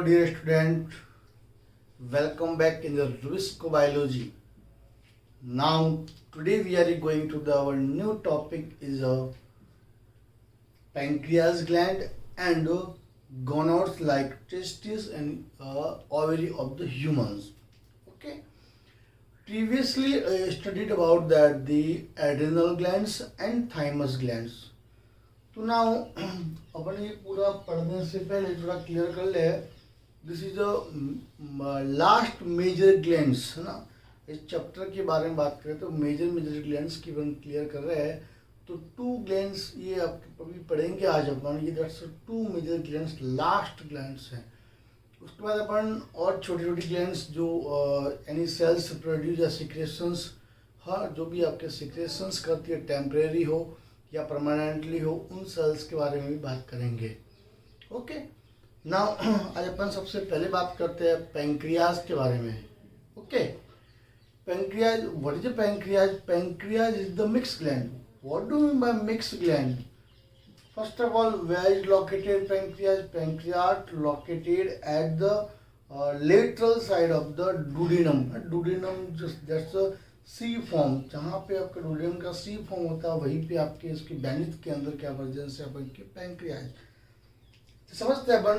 Hello, dear student. Welcome back in the Risk Biology. Now, today we are going to our new topic is pancreas gland and gonads like testes and ovary of the humans. Okay. Previously, I studied about that the adrenal glands and thymus glands. तो now अपन ये पूरा पढ़ने से पहले थोड़ा clear कर ले, this is the last major glands है ना. इस चैप्टर के बारे में बात करें तो मेजर ग्लैंड्स की अपन क्लियर कर रहे हैं. तो टू ग्लैंड्स ये आप अभी पढ़ेंगे आज अपन, ये that's two major glands last glands हैं. उसके बाद अपन और छोटी छोटी ग्लैंड्स जो एनी सेल्स प्रोड्यूस या सिक्रेशंस, हाँ जो भी आपके सिक्रेशंस करती है टेम्परेरी हो या परमानेंटली हो, उन सेल्स के बारे में भी बात करेंगे. ओके नाउ आज अपन सबसे पहले बात करते हैं पैंक्रियाज के बारे में. Okay pancreas, what is pancreas? Pancreas is the mix gland. What do mean by mix gland? First of all, where is located pancreas? Pancreas located at the lateral side of the duodenum. Duodenum that's C form, जहाँ पे आपका डुodenum का सी form होता है वहीं पे आपके इसके बेनिथ के अंदर क्या प्रेजेंस है अपन के पैंक्रियाज. तो समझते हैं अपन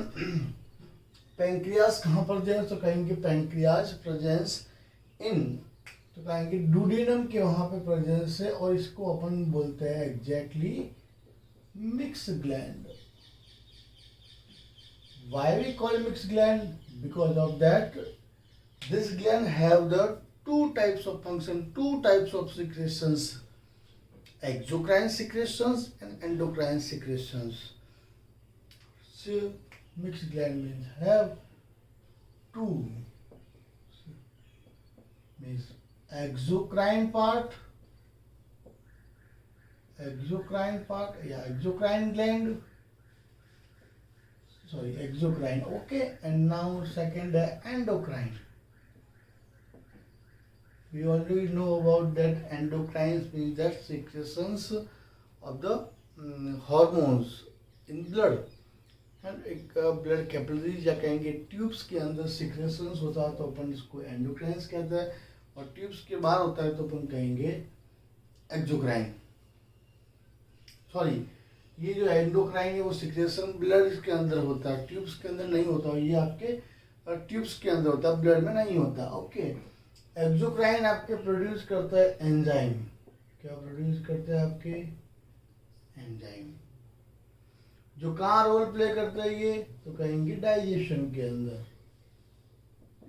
पैंक्रियाज कहाँ पर प्रेजेंस, तो कहेंगे पैंक्रियाज प्रेजेंस इन, तो कहेंगे डुodenum के वहाँ पे प्रेजेंस है और इसको अपन बोलते हैं exactly mix gland. Why we call mixed gland? Because of that this gland have the two types of function, two types of secretions, exocrine secretions and endocrine secretions. So mixed gland means have two, means exocrine part, exocrine gland, sorry, exocrine. Okay, and now second endocrine. We already know about that. Endocrines means that secretions of the hormones in blood. and एक blood capillaries या कहेंगे tubes के अंदर secretions होता है तो अपन इसको एंडोक्राइंस कहते हैं, और ट्यूब्स के बाहर होता है तो अपन कहेंगे एक्सोक्राइन. सॉरी, ये जो एंडोक्राइन है वो सिक्रेशन ब्लड के अंदर होता है, ट्यूब्स के अंदर नहीं होता. ये आपके ट्यूब्स के अंदर होता है, ब्लड में नहीं होता. ओके, एक्सोक्राइन आपके प्रोड्यूस करता है एंजाइम. क्या प्रोड्यूस करता है आपके? एंजाइम. जो कहाँ रोल प्ले करता है ये, तो कहेंगे डाइजेशन के अंदर.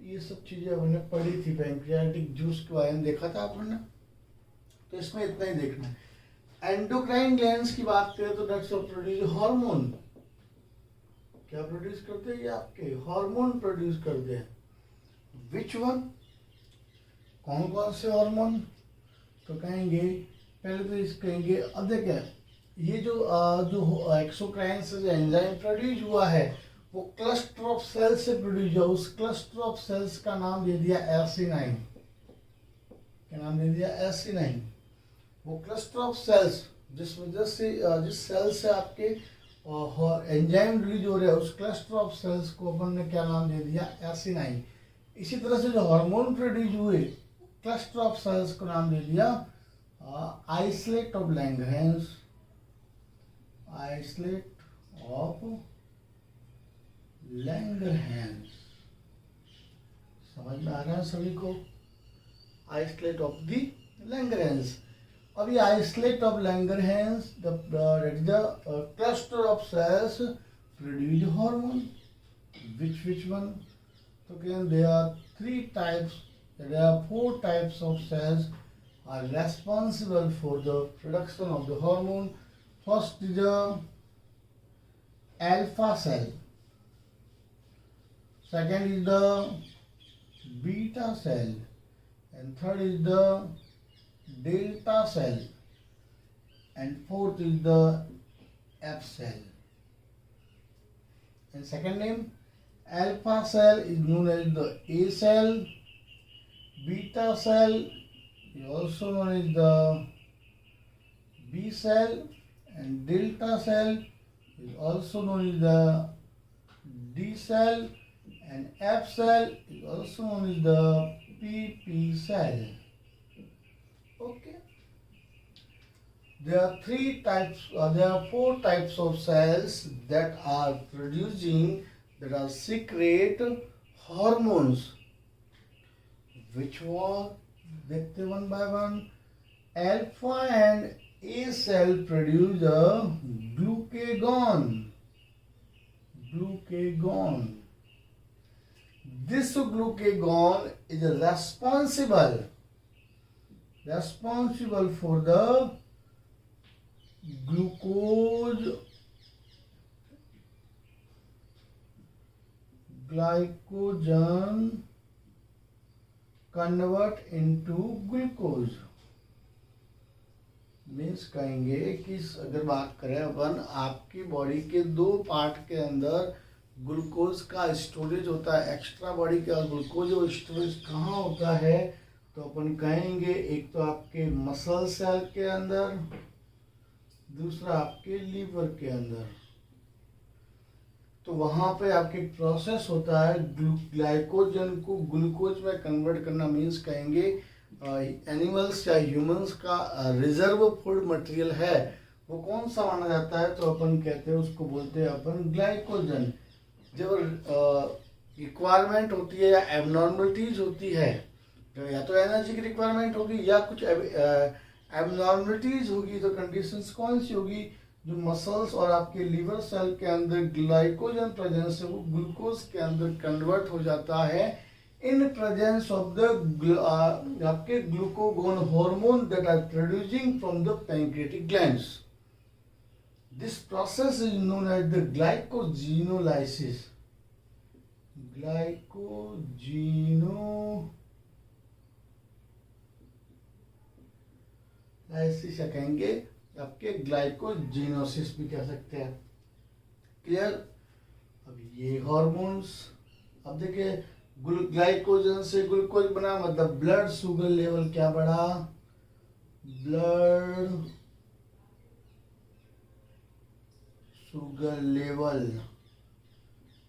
ये सब चीजें हमने पढ़ी थी, पैंक्रियाटिक जूस के बारे में देखा था आपने, तो इसमें इतना ही देखना है. एंडोक्राइन ग्लैंड्स की बात करें तो दैट्स प्रोड्यूस हार्मोन. क्या प्रोड्यूस करते हैं? ये आपके हार्मोन प्रोड्यूस करते हैं. Which one? कौन कौन से हार्मोन? तो कहेंगे पहले तो इस कहेंगे, अब देखिए ये जो एक्सोक्राइन से जो एंजाइम प्रोड्यूस हुआ है वो क्लस्टर ऑफ सेल्स से प्रोड्यूस हुआ. उस क्लस्टर ऑफ सेल्स का नाम दे दिया एसिनाइन. क्या नाम दे दिया? एसिनाइन. वो क्लस्टर ऑफ सेल्स जिस वजह से जिस सेल से आपके एंजाइम रिलीज हो रहा है उस क्लस्टर ऑफ सेल्स को अपन ने क्या नाम दे दिया? एसिनाइन. इसी तरह से जो हार्मोन प्रोड्यूस हुए क्लस्टर ऑफ सेल्स को नाम दे दिया islet of Langerhans. Islet of Langerhans. समझ में आ रहा है सभी को? Islet of the Langerhans. अब ये islet of Langerhans the cluster of sales produce hormone. which one? So again there are four types of cells are responsible for the production of the hormone. First is the alpha cell, second is the beta cell, and third is the delta cell, and fourth is the F cell. And second name, alpha cell is known as the A cell, beta cell is also known as the B cell, and delta cell is also known as the D cell, and F cell is also known as the PP cell. Okay. There are four types of cells that are secrete hormones. Which one? देखते one by one. Alpha and A cell produce the glucagon. This glucagon is responsible for the glycogen convert into glucose. Means कहेंगे कि अगर बात करें अपन आपकी body के दो part के अंदर ग्लूकोज का स्टोरेज होता है, एक्स्ट्रा बॉडी का ग्लूकोज और स्टोरेज कहाँ होता है, तो अपन कहेंगे एक तो आपके मसल सेल के अंदर, दूसरा आपके लीवर के अंदर। तो वहां पे आपके प्रोसेस होता है ग्लाइकोजन को ग्लूकोज में कन्वर्ट करना। मीन्स कहेंगे एनिमल्स या ह्यूमंस का रिजर्व फूड मटेरियल है वो कौन सा माना जाता है, तो अपन कहते हैं उसको बोलते हैं अपन ग्लाइकोजन। जब रिक्वायरमेंट होती है या एबनॉर्मलिटीज होती है, या तो एनर्जी की रिक्वायरमेंट होगी या कुछ एबनॉर्मलिटीज होगी, तो कंडीशंस कौन सी होगी, जो मसल्स और आपके लीवर सेल के अंदर ग्लाइकोजन प्रेजेंस से वो ग्लूकोज के अंदर कन्वर्ट हो जाता है इन प्रेजेंस ऑफ द आपके glucagon hormone that are producing from the pancreatic glands. This process is known as the glycogenolysis. Glycogenolysis या कहेंगे आपके ग्लाइकोजीनोसिस भी कह सकते हैं। क्लियर। अब ये हार्मोन्स, अब देखिए ग्लाइकोजन से ग्लूकोज बना मतलब ब्लड शुगर लेवल क्या बढ़ा, blood sugar level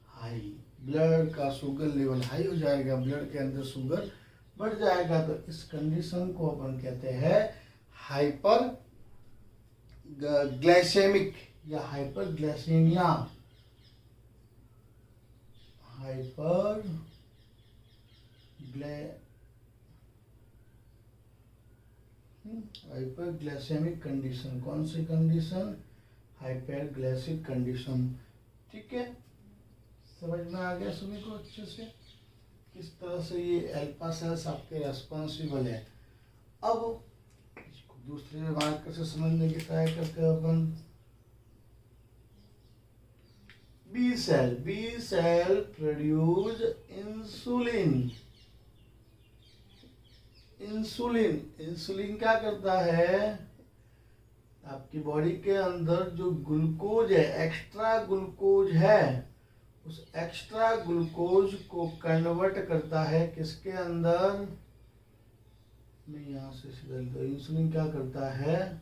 high, blood का शुगर लेवल हाई हो जाएगा, ब्लड के अंदर शुगर बढ़ जाएगा। तो इस कंडीशन को अपन कहते हैं हाइपर ग्लाइसेमिक या हाइपर ग्लाइसेमिया। Hyperglycaemic condition. कौन सी कंडीशन? हाइपरग्लाइसिक कंडीशन। ठीक है, समझ में आ गया सभी को अच्छे से किस तरह से ये अल्फा सेल्स आपके रेस्पॉन्सिबल है। अब इसको दूसरे मार्कर से समझने की ट्राई करते हैं अपन। B cell produce insulin. Insulin क्या करता है, आपकी बॉडी के अंदर जो ग्लूकोज है, एक्स्ट्रा ग्लूकोज है, उस एक्स्ट्रा ग्लूकोज को कन्वर्ट करता है किसके अंदर, मैं यहाँ से सीधा लिखता। इंसुलिन क्या करता है,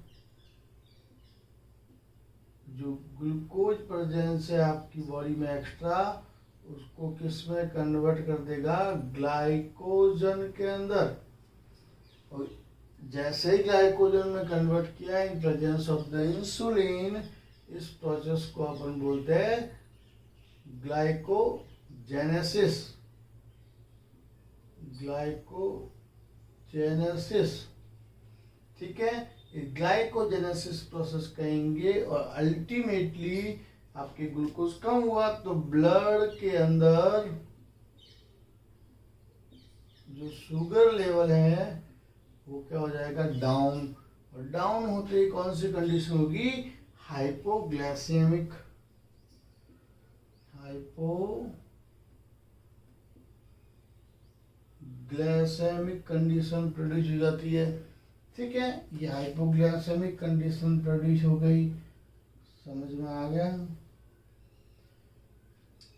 जो ग्लूकोज प्रेजेंस है आपकी बॉडी में एक्स्ट्रा, उसको किस में कन्वर्ट कर देगा, ग्लाइकोजन के अंदर। और जैसे ही ग्लाइकोजन में कन्वर्ट किया इन प्रेजेंस ऑफ द इंसुलिन, इस प्रोसेस को अपन बोलते हैं ग्लाइकोजेनेसिस। ठीक है, ग्लाइकोजेनेसिस प्रोसेस कहेंगे। और अल्टीमेटली आपके ग्लूकोज कम हुआ तो ब्लड के अंदर जो शुगर लेवल है वो क्या हो जाएगा, डाउन। और डाउन होते ही कौन सी कंडीशन होगी, हाइपोग्लाइसेमिक कंडीशन प्रोड्यूस हो जाती है। ठीक है, ये हाइपोग्लाइसेमिक कंडीशन प्रोड्यूस हो गई। समझ में आ गया।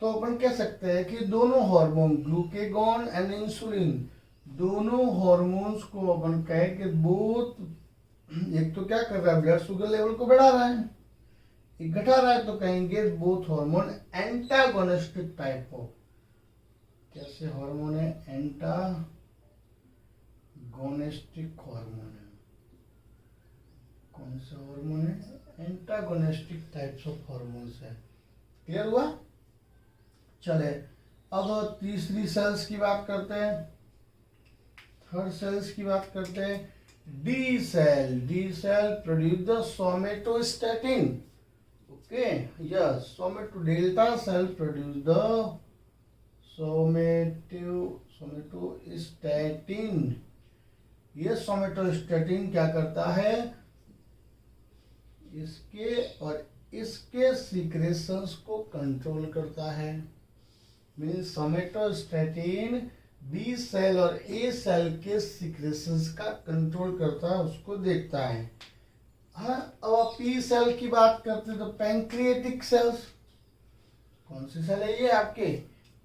तो अपन कह सकते हैं कि दोनों हार्मोन ग्लूकेगॉन एंड इंसुलिन, दोनों हार्मोन्स को अपन कहें कि बोथ, एक तो क्या कर रहा है, ब्लड शुगर लेवल को बढ़ा रहा है, एक घटा रहा है, तो कहेंगे both hormone antagonistic type of. कैसे हार्मोन है? एंटागोनिस्टिक हार्मोन है। कौन सा हार्मोन है? एंटागोनिस्टिक टाइप्स ऑफ हार्मोन्स है। क्लियर हुआ? चले अब तीसरी सेल्स की बात करते हैं, थर्ड सेल्स की बात करते हैं। D cell produce the somatostatin. Okay, yes, somato cell produce the somatostatin. ये सोमेटोस्टैटिन क्या करता है? इसके और इसके सीक्रेशंस को कंट्रोल करता है। मीन्स सोमेटोस्टैटिन बी सेल और ए सेल के सीक्रेशंस का कंट्रोल करता है, उसको देखता है। हाँ, अब आप पी सेल की बात करते हैं तो पैंक्रिएटिक सेल्स। कौन सी सेल है ये आपके?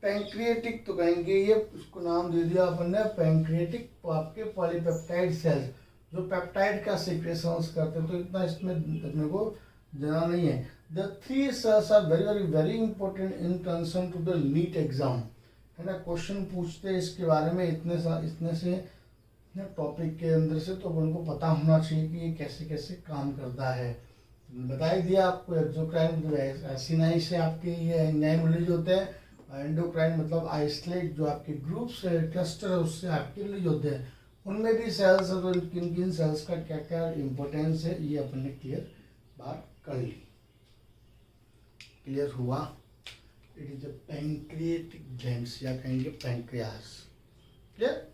पैंक्रिएटिक। तो कहेंगे ये, उसको नाम दे दिया अपन ने पैंक्रिएटिक, आपके पॉलीपेप्टाइड सेल्स जो पेप्टाइड का सीक्रेशंस करते हैं। तो इतना इसमें अपने को जाना नहीं है। The three cells are very very very important in concern to the NEET exam, है ना। क्वेश्चन पूछते हैं इसके बारे में इतने से टॉपिक के अंदर से, तो उनको पता होना चाहिए कि ये कैसे कैसे काम करता है। बता ही दिया आपको। एक्सोक्राइन मतलब एसिनाई से आपके ये एंजाइम रिलीज होते हैं, एंडोक्राइन मतलब आइसोलेट जो आपके ग्रुप्स है, क्लस्टर है, उससे आपके रिलीज होते हैं। उनमें भी सेल्स है, तो किन किन सेल्स का क्या क्या इम्पोर्टेंस है ये अपन ने क्लियर बात कर ली। क्लियर हुआ? It is a pancreatic glands या कहेंगे पैंक्रियास। क्लियर?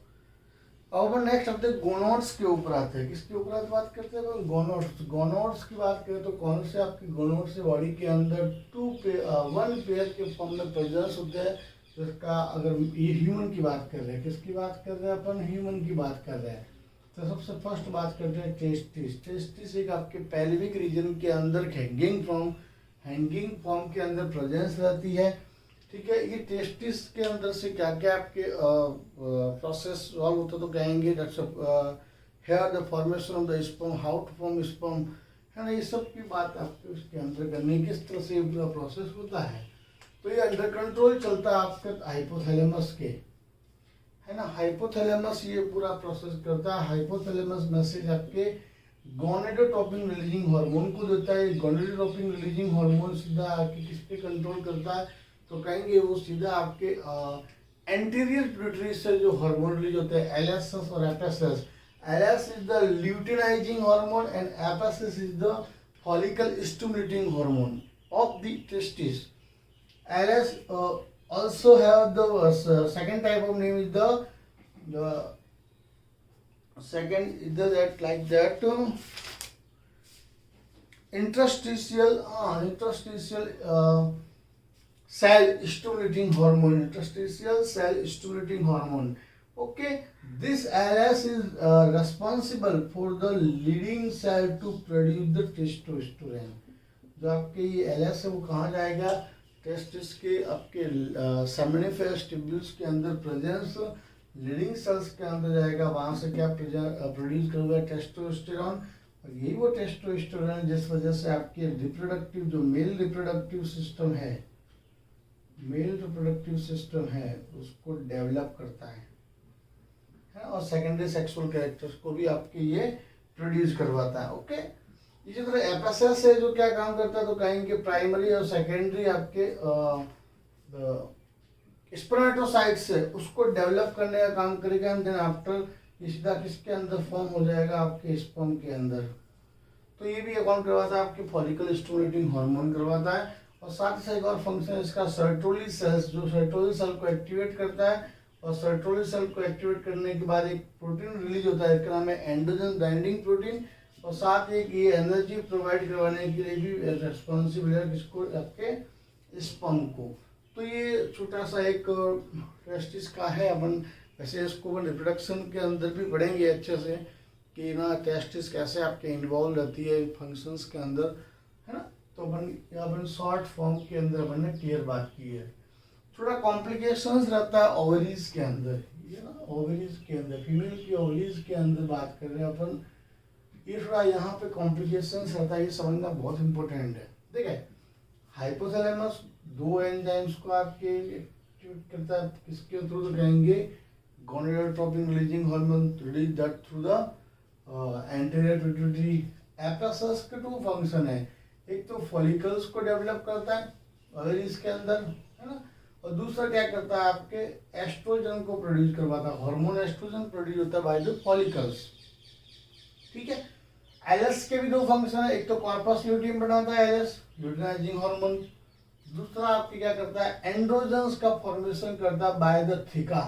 अब नेक्स्ट अपने गोनोड्स के ऊपर आते हैं। किसके ऊपर आज बात करते हैं? गोनोड्स। गोनोड्स की बात करें तो कौन से आपके गोनोड्स से बॉडी के अंदर वन पेयर के फॉर्म में प्रेजेंस होते हैं। जिसका अगर ये ह्यूमन की बात कर रहे हैं, किसकी बात कर रहे हैं अपन? ह्यूमन की बात कर रहे हैं। तो सबसे फर्स्ट बात करते हैं टेस्टिस। टेस्टिस एक आपके पेल्विक रीजन के अंदर हैंगिंग फॉर्म के अंदर प्रेजेंस रहती है। ठीक है, ये टेस्टिस के अंदर से क्या क्या आपके प्रोसेस सॉल्व होता है, तो कहेंगे that's here the formation of the sperm, how to form sperm, है ना। ये सब की बात आपके उसके अंदर करनी, किस तरह से ये पूरा प्रोसेस होता है। तो ये अंडर कंट्रोल चलता है आपके हाइपोथैलेमस के, है ना। हाइपोथैलेमस ये पूरा प्रोसेस करता है। हाइपोथैलेमस मैसेज आपके गोनेडोट्रोपिन रिलीजिंग हार्मोन को देता है। गोनेडोट्रोपिन रिलीजिंग हार्मोन सीधा आपके किस पे कंट्रोल करता है, तो कहेंगे वो सीधा आपके एंटीरियर पिट्यूटरी से जो हार्मोन रिलीज होते हैं, एलएसएस और FSS. LS is the luteinizing hormone and FSS is the follicle stimulating hormone of the testis. LS also have the second type of name is the second is that like that interstitial cell stimulating hormone. Interstitial cell stimulating hormone. Okay, this LS is responsible for the leading cell to produce the testosterone. जो आपके ये LS है वो कहाँ जाएगा? Testis के आपके seminiferous tubules के अंदर प्रेजेंस, लीडिंग सेल्स के अंदर जाएगा। वहाँ से क्या प्रोड्यूस करेगा? टेस्टोस्टेरॉन। और यही वो टेस्टोस्टेरॉन जिस वजह से आपके रिप्रोडक्टिव जो मेल रिप्रोडक्टिव सिस्टम है उसको डेवलप करता है, और सेकेंडरी सेक्सुअल कैरेक्टर्स को भी आपके ये प्रोड्यूस करवाता है। ओके, इसी तरह एफएसएस है जो क्या काम करता है, तो कहेंगे प्राइमरी और सेकेंडरी आपके स्पर्मेटोसाइट्स है उसको डेवलप करने का काम करेगा। एंड देन आफ्टर ये सीधा किसके अंदर फॉर्म हो जाएगा? आपके स्पर्म के अंदर। तो ये भी कौन करवाता है? आपके फॉलिकल स्टिमुलेटिंग हार्मोन करवाता है। और साथ ही साथ एक और फंक्शन इसका सर्टोली सेल्स, जो सर्टोली सेल को एक्टिवेट करता है। और सर्टोली सेल को एक्टिवेट करने के बाद एक प्रोटीन रिलीज होता है, इसका नाम है एंडोजन बाइंडिंग प्रोटीन। और साथ ही ये एनर्जी प्रोवाइड करवाने के लिए भी रेस्पॉन्सिबल है किसको? आपके स्पर्म को। तो ये छोटा सा एक टेस्टिस का है। अपन वैसे इसको रिप्रोडक्शन के अंदर भी पढ़ेंगे अच्छे से कि ना टेस्टिस कैसे आपके इन्वॉल्व रहती है फंक्शंस के अंदर, है ना। तो अपन शॉर्ट फॉर्म के अंदर अपन ने क्लियर बात की है। थोड़ा कॉम्प्लिकेशंस रहता है ओवरीज के अंदर, ये ना ओवरीज के अंदर, फीमेल की ओवरीज के अंदर बात कर रहे हैं अपन। ये थोड़ा यहाँ पे कॉम्प्लिकेशंस रहता है, ये समझना बहुत इंपॉर्टेंट है। देखिए, हाइपोथैलेमस दो एंजाइम्स को आपके एक्टिवेट करता है किसके थ्रू, तो कहेंगे gonadotropin releasing hormone release that through the anterior pituitary. FSS के टू फंक्शन है, एक तो फॉलिकल्स को डेवलप करता है अगर इसके अंदर, है ना, और दूसरा क्या करता है आपके एस्ट्रोजन को प्रोड्यूस करवाता है, हार्मोन एस्ट्रोजन प्रोड्यूस होता है बाय द फॉलिकल्स, ठीक है। एलएस के भी दो फंक्शन है, एक तो कॉर्पस ल्यूटियम बनाता है एलएस ल्यूटिनाइजिंग हार्मोन, दूसरा आपके क्या करता है एंड्रोजन्स का फॉर्मेशन करता है बाय द थिका,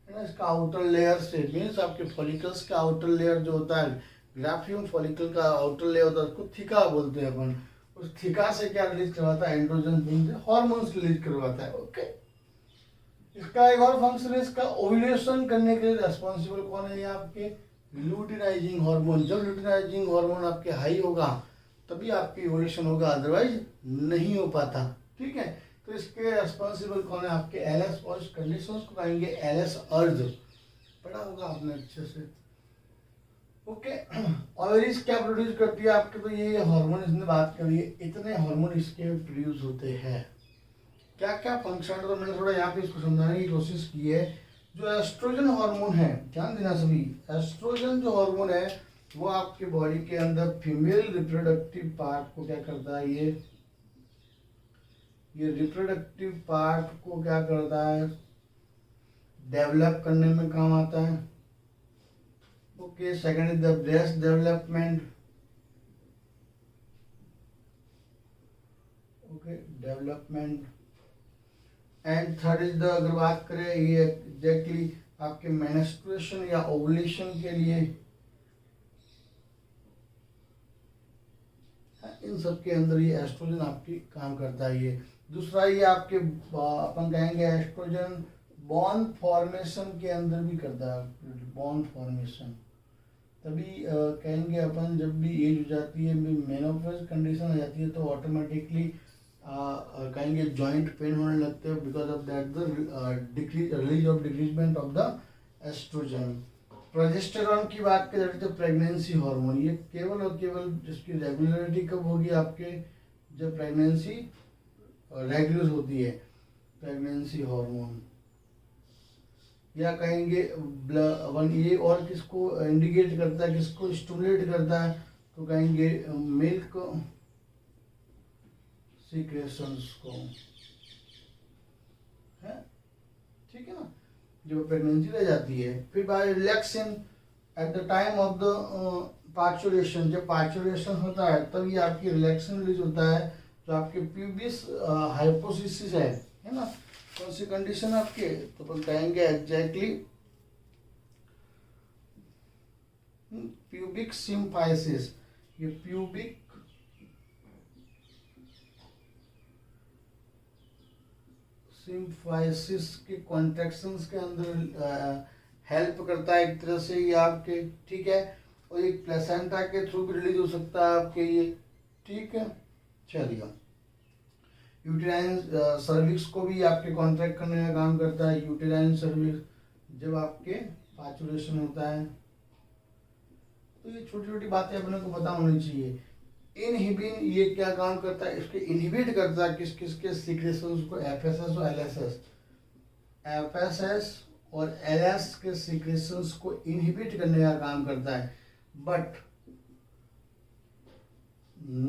है ना, इसका आउटर लेयर से, मीन्स आपके फॉलिकल्स का आउटर लेयर जो होता है, ग्राफियम फॉलिकल का आउटर लेयर होता है उसको थिका बोलते हैं अपन, उस थिका से क्या रिलीज करवाता है एंड्रोजन मीन्स हार्मोन्स रिलीज करवाता है, ओके। इसका एक और फंक्शन है, इसका ओव्यूलेशन करने के लिए रेस्पॉन्सिबल कौन है, ये आपके ल्यूटिनाइजिंग हार्मोन। जब ल्यूटिनाइजिंग हार्मोन आपके हाई होगा तभी आपकी ओव्यूलेशन होगा, अदरवाइज नहीं हो पाता, ठीक है। तो इसके रेस्पॉन्सिबल कौन है आपके एलएस, और इस कंडीशंस को कहेंगे एलएस अर्ज, पढ़ा होगा आपने अच्छे से, ओके। ओवरीज क्या प्रोड्यूस करती है आपके, तो ये हार्मोन इसने बात करी है, इतने हार्मोन इसके प्रोड्यूस होते हैं। क्या क्या फंक्शन, तो मैंने थोड़ा यहाँ पे इसको समझाने की कोशिश की है। जो एस्ट्रोजन हार्मोन है, ध्यान देना सभी, एस्ट्रोजन जो हार्मोन है वो आपके बॉडी के अंदर फीमेल रिप्रोडक्टिव पार्ट को क्या करता है, ये रिप्रोडक्टिव पार्ट को क्या करता है, डेवलप करने में काम आता है, okay. Second is the breast development, okay, development. And third is the, अगर बात करें ये एग्जैक्टली आपके मेंस्ट्रुएशन या ओवुलेशन के लिए, इन सब के अंदर ये एस्ट्रोजन आपकी काम करता है। ये दूसरा, ये आपके अपन कहेंगे एस्ट्रोजन बॉन्ड फॉर्मेशन के अंदर भी करता है, बॉन्ड फॉर्मेशन। तभी कहेंगे अपन जब भी एज हो जाती है, मेनोपॉज कंडीशन हो जाती है, तो ऑटोमेटिकली कहेंगे जॉइंट पेन होने लगते हैं, because of that the release of decreasement of the estrogen. Progesterone की बात करें तो प्रेगनेंसी हार्मोन, ये केवल और केवल जिसकी रेगुलरिटी कब होगी आपके, जब प्रेगनेंसी रेगुलर होती है, प्रेगनेंसी हार्मोन। या कहेंगे वन, ये और किसको इंडिकेट करता है, किसको स्टिमुलेट करता है, तो कहेंगे मिल्क सीक्रेशंस को, है, ठीक है ना, जो प्रेगनेंसी रह जाती है। फिर by relaxin at the time of the parturition, जब पार्चुरेशन होता है तब ये आपकी रिलैक्सिन रिलीज होता है, जो आपके प्यूबिस हाइपोसिस है ना, कौन सी कंडीशन आपके, तो अपन कहेंगे एग्जैक्टली प्यूबिक सिम्फाइसिस। ये प्यूबिक सिम्फाइसिस के कॉन्ट्रैक्शंस के अंदर हेल्प करता है एक तरह से ये आपके, ठीक है। और एक प्लेसेंटा के थ्रू भी रिलीज हो सकता है आपके ये, ठीक है। चलिए, यूटेराइन सर्विक्स को भी आपके कॉन्ट्रैक्ट करने का काम करता है, यूटेराइन सर्विक्स जब आपके पार्चुरेशन होता है। तो ये छोटी छोटी बातें अपने को पता होनी चाहिए। इनहिबिन ये क्या काम करता है, इसके इनहिबिट करता है किस किस के सीक्रेशंस को, एफएसएस और एलएसएस। एफएसएस और एलएस के सीक्रेशंस को इनहिबिट करने का काम करता है, बट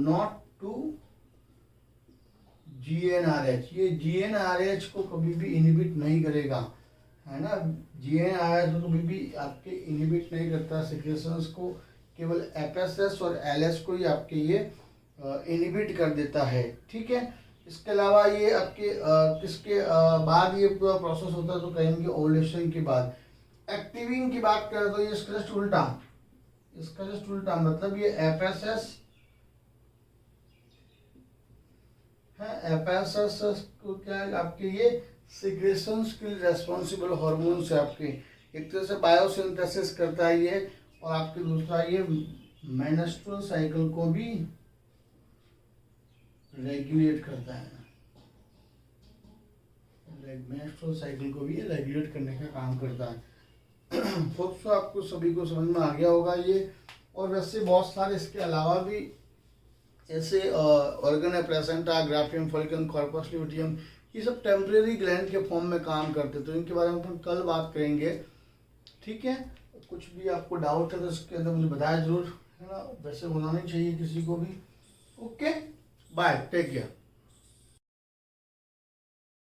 नॉट टू जीएनआरएच। ये जीएनआरएच को कभी भी इनहिबिट नहीं करेगा, है ना। जीएनआरएच को कभी भी आपके इनहिबिट नहीं करता सीक्रेशंस को, केवल एफएसएस और एलएस को ही आपके ये इनहिबिट कर देता है, ठीक है। इसके अलावा ये आपके किसके बाद ये पूरा प्रोसेस होता है, तो कहेंगे ओवुलेशन के बाद। एक्टिविन की बात करें तो ये इसका जस्ट उल्टा, इसका जस्ट उल्टा, मतलब ये एफएसएस है, एफएसएस को क्या है आपके ये सीक्रेशंस के लिए रेस्पॉन्सिबल हार्मोन्स है आपके, एक तरह से बायोसिंथेसिस करता है ये, और आपके दूसरा ये मेंस्ट्रुअल साइकिल को भी रेगुलेट करता है, मेंस्ट्रुअल साइकिल को भी ये रेगुलेट करने का काम करता है। होप सो आपको सभी को समझ में आ गया होगा ये। और वैसे बहुत सारे इसके अलावा भी ऐसे ऑर्गन है, प्लेसेंटा, ग्राफियम, फॉलिकल, कॉर्पस ल्यूटियम, ये सब टेम्परेरी ग्लैंड के फॉर्म में काम करते हैं, तो इनके बारे में अपन कल बात करेंगे। ठीक है, कुछ भी आपको डाउट है तो इसके अंदर मुझे बताया जरूर, है ना, वैसे होना नहीं चाहिए किसी को भी। Okay, bye, take care.